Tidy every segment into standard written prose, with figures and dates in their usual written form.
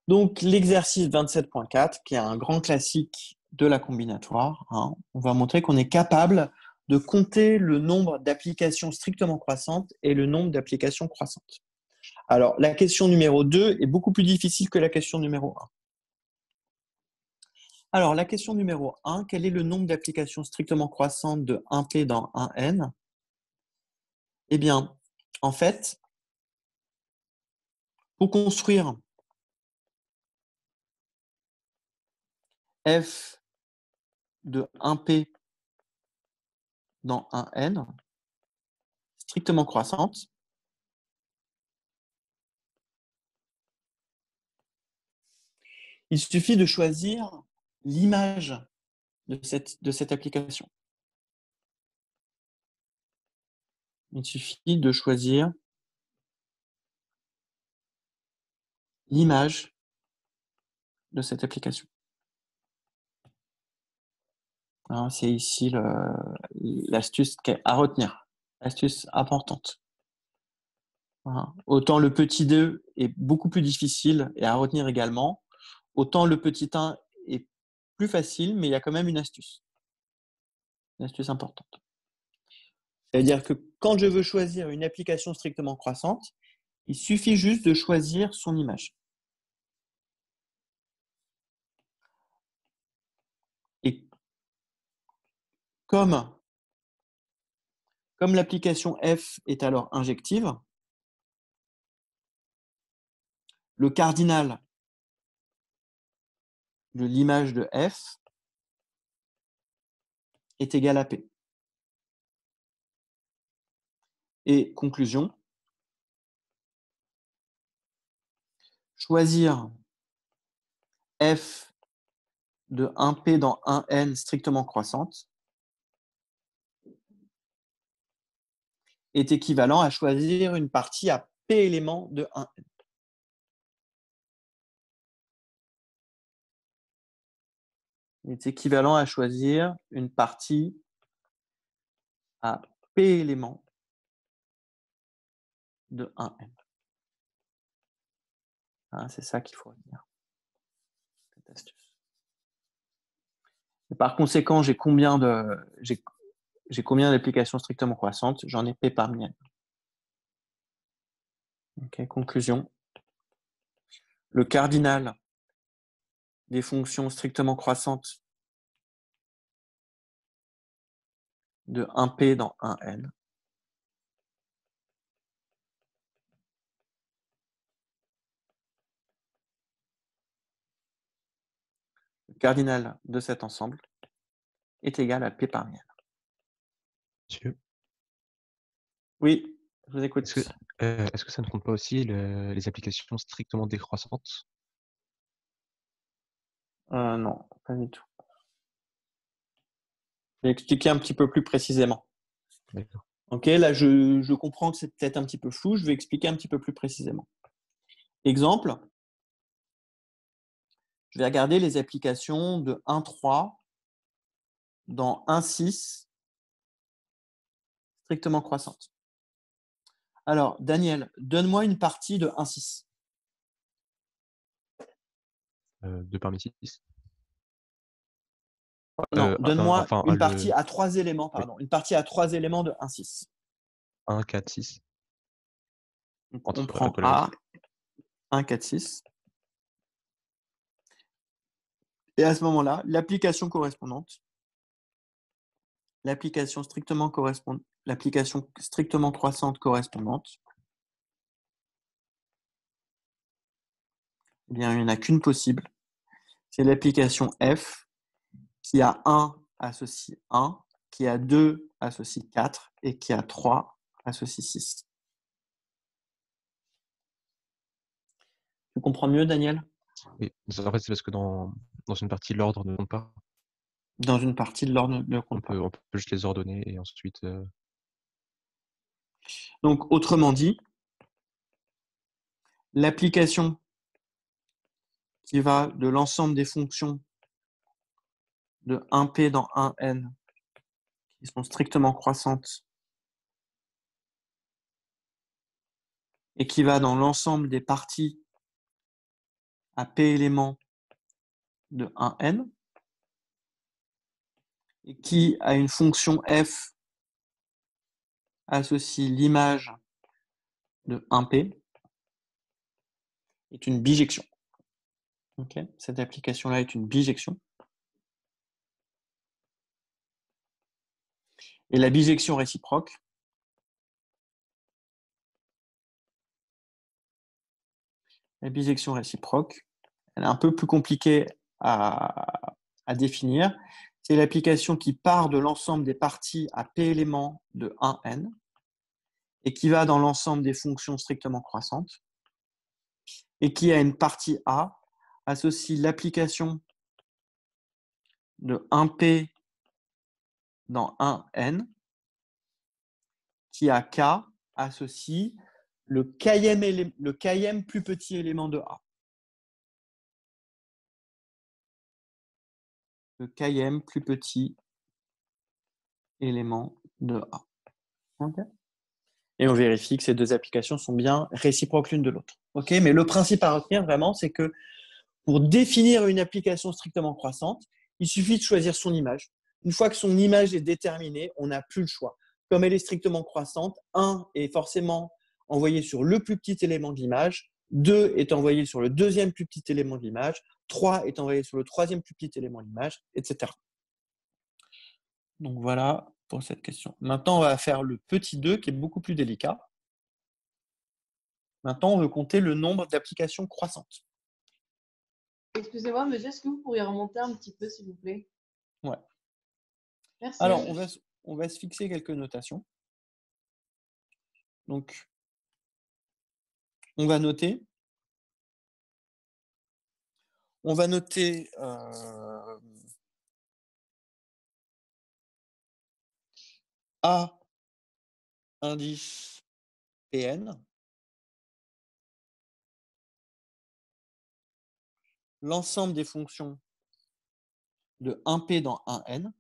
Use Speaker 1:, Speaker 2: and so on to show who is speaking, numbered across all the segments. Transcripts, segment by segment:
Speaker 1: Donc, l'exercice 27.4, qui est un grand classique de la combinatoire, hein, on va montrer qu'on est capable de compter le nombre d'applications strictement croissantes et le nombre d'applications croissantes. Alors, la question numéro 2 est beaucoup plus difficile que la question numéro 1. Alors, la question numéro 1, quel est le nombre d'applications strictement croissantes de 1P dans 1N? Eh bien, en fait, pour construire f de 1P dans 1N, strictement croissante, il suffit de choisir l'image de cette application. Il suffit de choisir l'image de cette application. Hein, c'est ici l'astuce à retenir, l'astuce importante. Hein. Autant le petit 2 est beaucoup plus difficile et à retenir également, autant le petit 1 est plus facile, mais il y a quand même une astuce importante. C'est-à-dire que quand je veux choisir une application strictement croissante, il suffit juste de choisir son image. Et comme l'application f est alors injective, le cardinal de l'image de f est égal à p. Et conclusion, choisir f de 1p dans 1n strictement croissante est équivalent à choisir une partie à p éléments de 1n. Il est équivalent à choisir une partie à p éléments de 1n. Hein, c'est ça qu'il faut retenir. Cette astuce. Et par conséquent, j'ai combien d'applications strictement croissantes? J'en ai p parmi n. Okay, conclusion. Le cardinal des fonctions strictement croissantes de 1p dans 1n le cardinal de cet ensemble est égal à p parmi n.
Speaker 2: Monsieur,
Speaker 1: Oui, je vous écoute.
Speaker 2: est-ce que ça ne compte pas aussi les applications strictement décroissantes?
Speaker 1: Non, pas du tout. Je vais expliquer un petit peu plus précisément.
Speaker 2: D'accord.
Speaker 1: Ok, là, je comprends que c'est peut-être un petit peu flou. Je vais expliquer un petit peu plus précisément. Exemple, je vais regarder les applications de 1,3 dans 1,6 strictement croissantes. Alors, Daniel, donne-moi une partie de 1,6.
Speaker 2: 2 parmi 6.
Speaker 1: Non, donne-moi
Speaker 2: Enfin,
Speaker 1: une partie à 3 éléments,
Speaker 2: oui,
Speaker 1: pardon. Une partie à 3 éléments de 1,6.
Speaker 2: 1, 4, 6.
Speaker 1: Donc, on
Speaker 2: Entre
Speaker 1: prend
Speaker 2: alcool et
Speaker 1: A,
Speaker 2: autres.
Speaker 1: 1, 4, 6. Et à ce moment-là, l'application correspondante, l'application strictement croissante correspondante, eh bien, il n'y en a qu'une possible. C'est l'application F qui a 1 associe 1, qui a 2 associe 4 et qui a 3 associe 6. Tu comprends mieux, Daniel?
Speaker 2: Oui, en fait, c'est parce que dans une partie, l'ordre ne compte pas.
Speaker 1: Dans une partie, l'ordre ne
Speaker 2: On
Speaker 1: compte pas.
Speaker 2: peut juste les ordonner et ensuite.
Speaker 1: Donc, autrement dit, l'application qui va de l'ensemble des fonctions de 1p dans 1n qui sont strictement croissantes et qui va dans l'ensemble des parties à P éléments de 1n et qui, à une fonction f, associe l'image de 1p, est une bijection. Okay. Cette application-là est une bijection. Et la bijection réciproque, elle est un peu plus compliquée à définir. C'est l'application qui part de l'ensemble des parties à p éléments de 1n et qui va dans l'ensemble des fonctions strictement croissantes et qui, à une partie A, associe l'application de 1p dans 1n qui, à k, associe le kème plus petit élément de A. Le kème plus petit élément de A. Okay. Et on vérifie que ces deux applications sont bien réciproques l'une de l'autre. Okay. Mais le principe à retenir vraiment, c'est que pour définir une application strictement croissante, il suffit de choisir son image. Une fois que son image est déterminée, on n'a plus le choix. Comme elle est strictement croissante, 1 est forcément envoyé sur le plus petit élément de l'image, 2 est envoyé sur le deuxième plus petit élément de l'image, 3 est envoyé sur le troisième plus petit élément de l'image, etc. Donc voilà pour cette question. Maintenant, on va faire le petit 2 qui est beaucoup plus délicat. Maintenant, on veut compter le nombre d'applications croissantes.
Speaker 3: Excusez-moi, monsieur, est-ce que vous pourriez remonter un petit peu, s'il vous plaît?
Speaker 1: Ouais.
Speaker 3: Merci.
Speaker 1: Alors, on va se fixer quelques notations. Donc, on va noter. On va noter A indice Pn, l'ensemble des fonctions de 1p dans 1n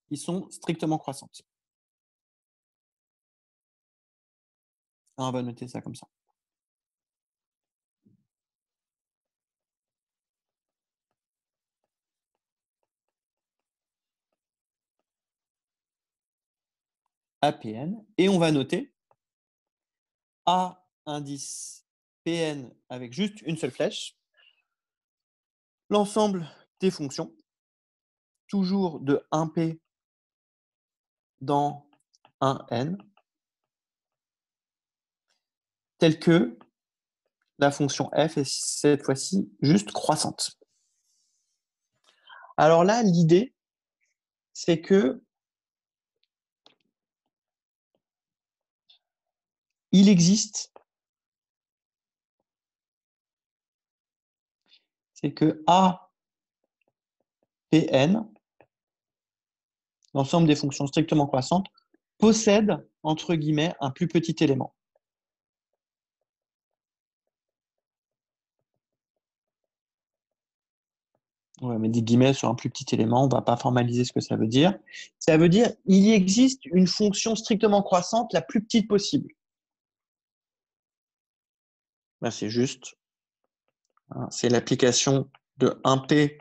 Speaker 1: qui sont strictement croissantes. On va noter ça comme ça. APN. Et on va noter A indice Pn avec juste une seule flèche. L'ensemble des fonctions, toujours de 1p dans 1n, telle que la fonction f est cette fois-ci juste croissante. Alors là, l'idée, c'est que il existe, c'est que A, Pn, l'ensemble des fonctions strictement croissantes, possède, entre guillemets, un plus petit élément. On va mettre des guillemets sur un plus petit élément, on ne va pas formaliser ce que ça veut dire. Ça veut dire qu'il existe une fonction strictement croissante la plus petite possible. Ben, c'est juste. C'est l'application de 1p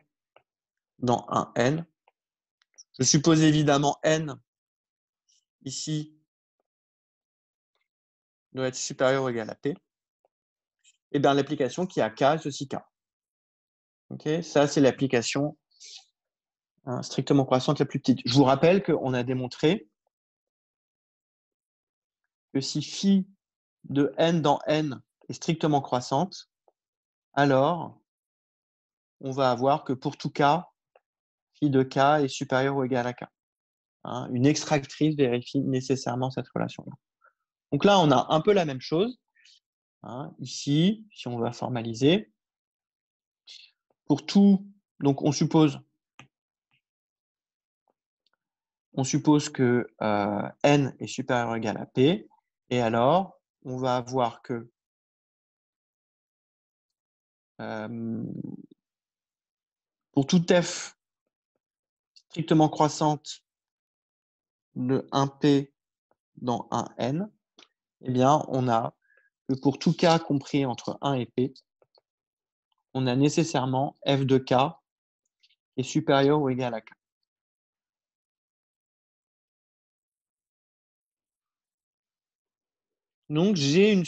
Speaker 1: dans 1n. Je suppose évidemment n, ici, doit être supérieur ou égal à p. Et bien l'application qui a k est aussi k. Okay, ça, c'est l'application strictement croissante la plus petite. Je vous rappelle qu'on a démontré que si phi de n dans n est strictement croissante, alors on va avoir que pour tout k, phi de k est supérieur ou égal à k. Une extractrice vérifie nécessairement cette relation-là. Donc là, on a un peu la même chose. Ici, si on va formaliser, pour tout, donc on suppose que n est supérieur ou égal à p, et alors on va avoir que pour tout f strictement croissante de 1p dans 1n, eh bien, on a que pour tout k compris entre 1 et p, on a nécessairement f de k qui est supérieur ou égal à k. Donc, j'ai une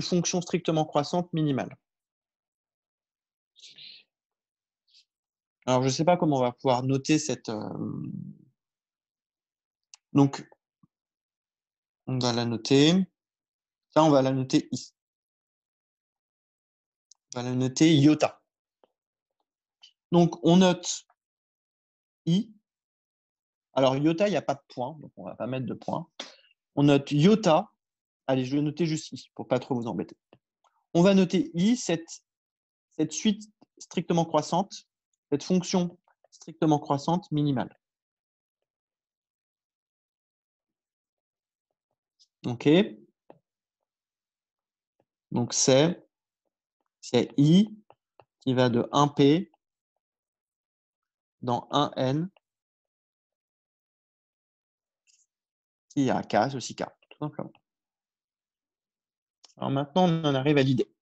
Speaker 1: fonction strictement croissante minimale. Alors, je ne sais pas comment on va pouvoir noter cette... Donc, on va la noter. Ça, on va la noter i. On va la noter iota. Donc, on note i. Alors, iota, il n'y a pas de point, donc on ne va pas mettre de point. On note iota. Allez, je vais noter juste i, pour ne pas trop vous embêter. On va noter i, cette suite strictement croissante, cette fonction strictement croissante minimale. OK. Donc, c'est i qui va de 1p dans 1n qui a k, c'est aussi k, tout simplement. Alors maintenant, on en arrive à l'idée.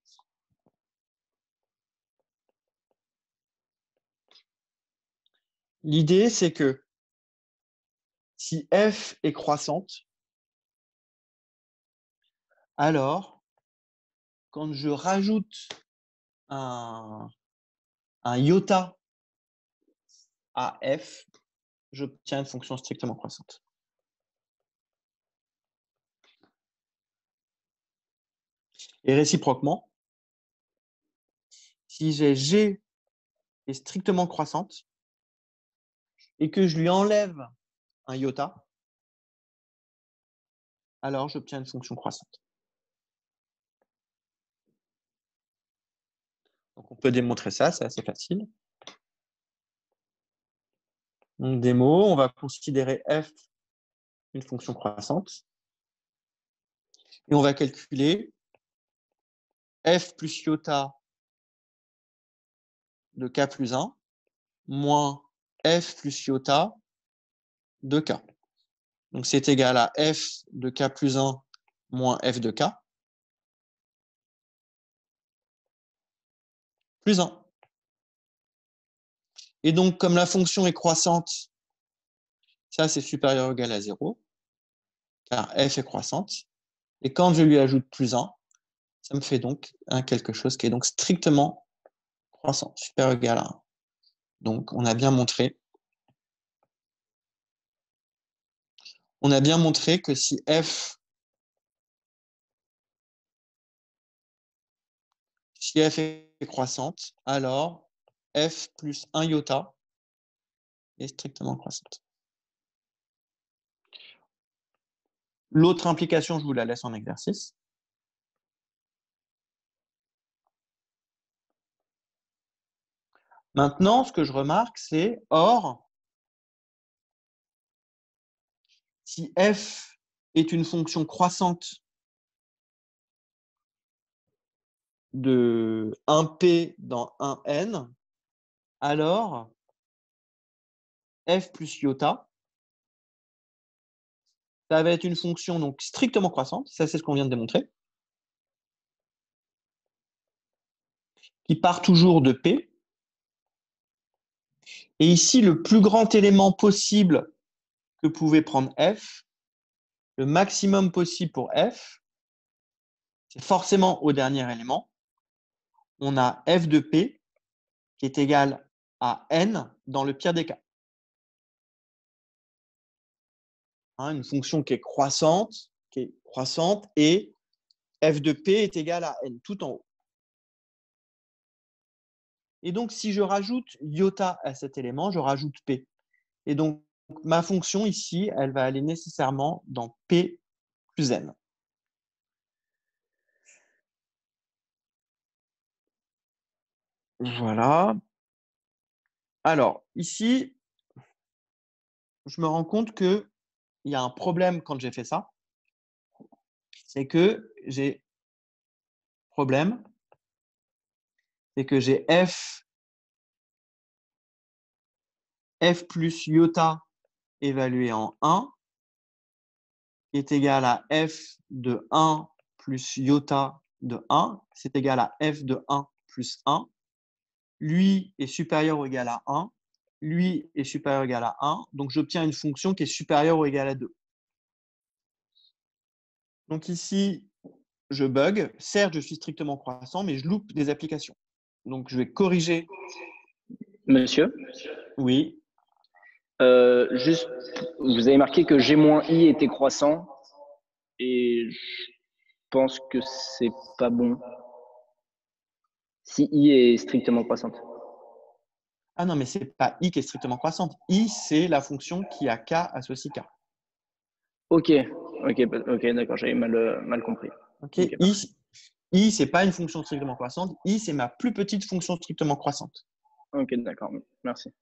Speaker 1: L'idée, c'est que si f est croissante, alors, quand je rajoute un iota à f, j'obtiens une fonction strictement croissante. Et réciproquement, si j'ai g est strictement croissante et que je lui enlève un iota, alors j'obtiens une fonction croissante. Donc on peut démontrer ça, c'est assez facile. Donc démo, on va considérer f une fonction croissante et on va calculer f plus iota de k plus 1 moins f plus iota de k. Donc c'est égal à f de k plus 1 moins f de k plus 1. Et donc, comme la fonction est croissante, ça c'est supérieur ou égal à 0, car f est croissante. Et quand je lui ajoute plus 1, ça me fait donc quelque chose qui est donc strictement croissant, supérieur ou égal à 1. Donc, on a bien montré que si f est croissante, alors f plus 1 iota est strictement croissante. L'autre implication, je vous la laisse en exercice. Maintenant, ce que je remarque, c'est or, si f est une fonction croissante de 1p dans 1n, alors f plus iota, ça va être une fonction donc strictement croissante, ça c'est ce qu'on vient de démontrer, qui part toujours de p. Et ici, le plus grand élément possible que pouvait prendre f, le maximum possible pour f, c'est forcément au dernier élément. On a f de p qui est égal à n dans le pire des cas. Une fonction qui est croissante et f de p est égal à n tout en haut. Et donc, si je rajoute iota à cet élément, je rajoute p. Et donc, ma fonction ici, elle va aller nécessairement dans p plus n. Voilà. Alors, ici, je me rends compte qu'il y a un problème quand j'ai fait ça. C'est que j'ai f plus iota évalué en 1 est égal à f de 1 plus iota de 1, c'est égal à f de 1 plus 1. Lui est supérieur ou égal à 1. Lui est supérieur ou égal à 1. Donc, j'obtiens une fonction qui est supérieure ou égale à 2. Donc ici, je bug. Certes, je suis strictement croissant, mais je loupe des applications. Donc, je vais corriger.
Speaker 4: Monsieur,
Speaker 1: Oui.
Speaker 4: juste, vous avez marqué que G-I était croissant et je pense que c'est pas bon. Si I est strictement croissante.
Speaker 1: Ah non, mais ce n'est pas I qui est strictement croissante. I, c'est la fonction qui a K associe K.
Speaker 4: Ok, d'accord, j'avais mal compris.
Speaker 1: Okay. I, ce n'est pas une fonction strictement croissante. I, c'est ma plus petite fonction strictement croissante.
Speaker 4: Ok, d'accord, merci.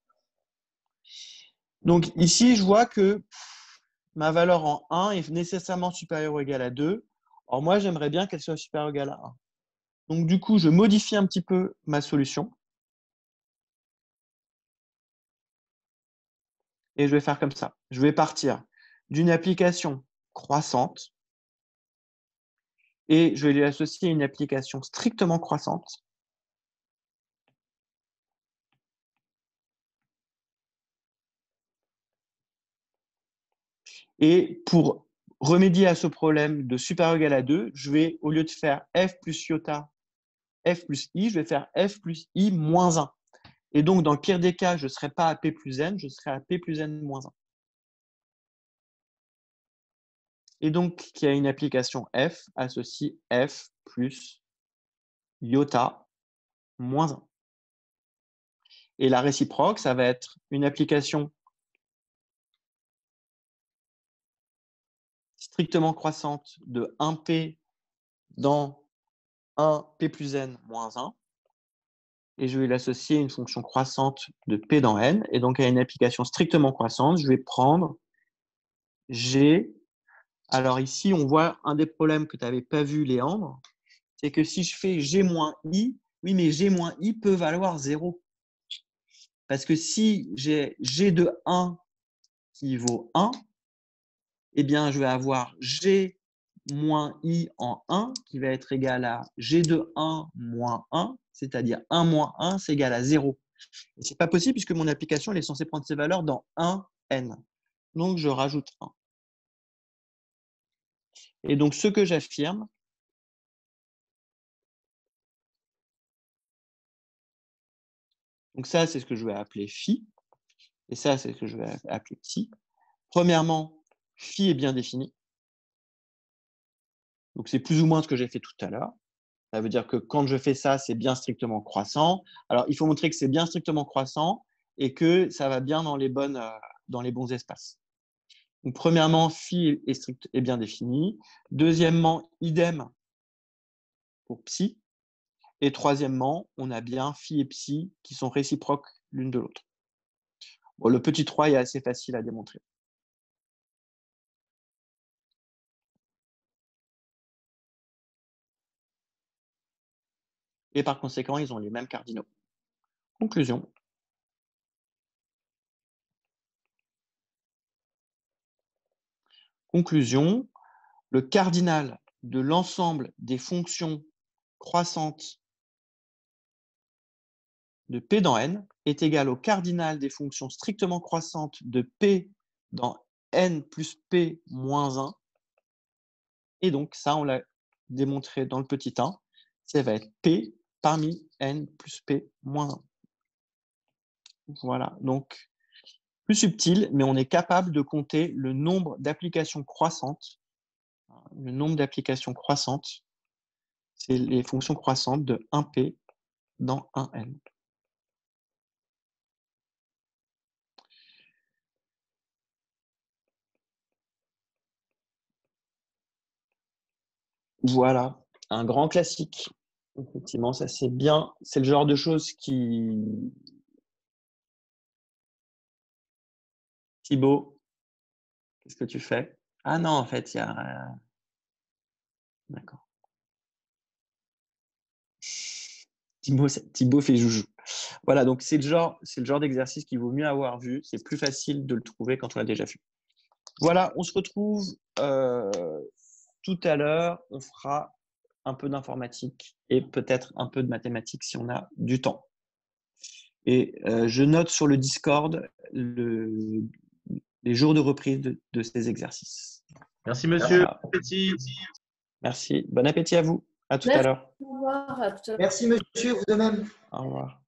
Speaker 1: Donc ici, je vois que ma valeur en 1 est nécessairement supérieure ou égale à 2. Or, moi, j'aimerais bien qu'elle soit supérieure ou égale à 1. Donc, du coup, je modifie un petit peu ma solution. Et je vais faire comme ça. Je vais partir d'une application croissante et je vais lui associer une application strictement croissante. Et pour remédier à ce problème de supérieur ou égal à 2, je vais, au lieu de faire f plus iota, f plus i, je vais faire f plus i moins 1. Et donc, dans le pire des cas, je ne serai pas à p plus n, je serai à p plus n moins 1. Et donc, qui a une application f associe f plus iota moins 1. Et la réciproque, ça va être une application strictement croissante de 1p dans 1p plus n moins 1. Et je vais l'associer à une fonction croissante de p dans n. Et donc, à une application strictement croissante, je vais prendre g. Alors ici, on voit un des problèmes que tu n'avais pas vu, Léandre, c'est que si je fais g moins i, oui, mais g moins i peut valoir 0. Parce que si j'ai g de 1 qui vaut 1, eh bien, je vais avoir g moins i en 1 qui va être égal à g de 1 moins 1, c'est-à-dire 1 moins 1, c'est égal à 0. Et ce n'est pas possible puisque mon application elle est censée prendre ses valeurs dans 1n. Donc, je rajoute 1. Et donc, ce que j'affirme, donc ça, c'est ce que je vais appeler phi. Et ça, c'est ce que je vais appeler psi. Premièrement, phi est bien défini. Donc, c'est plus ou moins ce que j'ai fait tout à l'heure. Ça veut dire que quand je fais ça, c'est bien strictement croissant. Alors, il faut montrer que c'est bien strictement croissant et que ça va bien dans les bons espaces. Donc, premièrement, phi est bien défini. Deuxièmement, idem pour psi. Et troisièmement, on a bien phi et psi qui sont réciproques l'une de l'autre. Bon, le petit 3 est assez facile à démontrer. Et par conséquent, ils ont les mêmes cardinaux. Conclusion. Conclusion, le cardinal de l'ensemble des fonctions croissantes de P dans N est égal au cardinal des fonctions strictement croissantes de P dans N plus P moins 1. Et donc, ça, on l'a démontré dans le petit 1. Ça va être P parmi N plus P moins 1. Voilà, donc plus subtil, mais on est capable de compter le nombre d'applications croissantes. Le nombre d'applications croissantes, c'est les fonctions croissantes de 1P dans 1N. Voilà, un grand classique. Effectivement, ça c'est bien. C'est le genre de choses qui... Thibaut, qu'est-ce que tu fais? Ah non, en fait, il y a... D'accord. Thibaut fait joujou. Voilà, donc c'est le genre d'exercice qu'il vaut mieux avoir vu. C'est plus facile de le trouver quand on l'a déjà vu. Voilà, on se retrouve tout à l'heure, on fera un peu d'informatique et peut-être un peu de mathématiques si on a du temps. Et je note sur le Discord les jours de reprise de ces exercices.
Speaker 5: Merci, monsieur.
Speaker 1: Voilà.
Speaker 5: Bon appétit.
Speaker 1: Merci. Bon appétit à vous. À tout à l'heure.
Speaker 3: Au revoir, à tout à l'heure.
Speaker 6: Merci, monsieur, vous de même.
Speaker 1: Au revoir.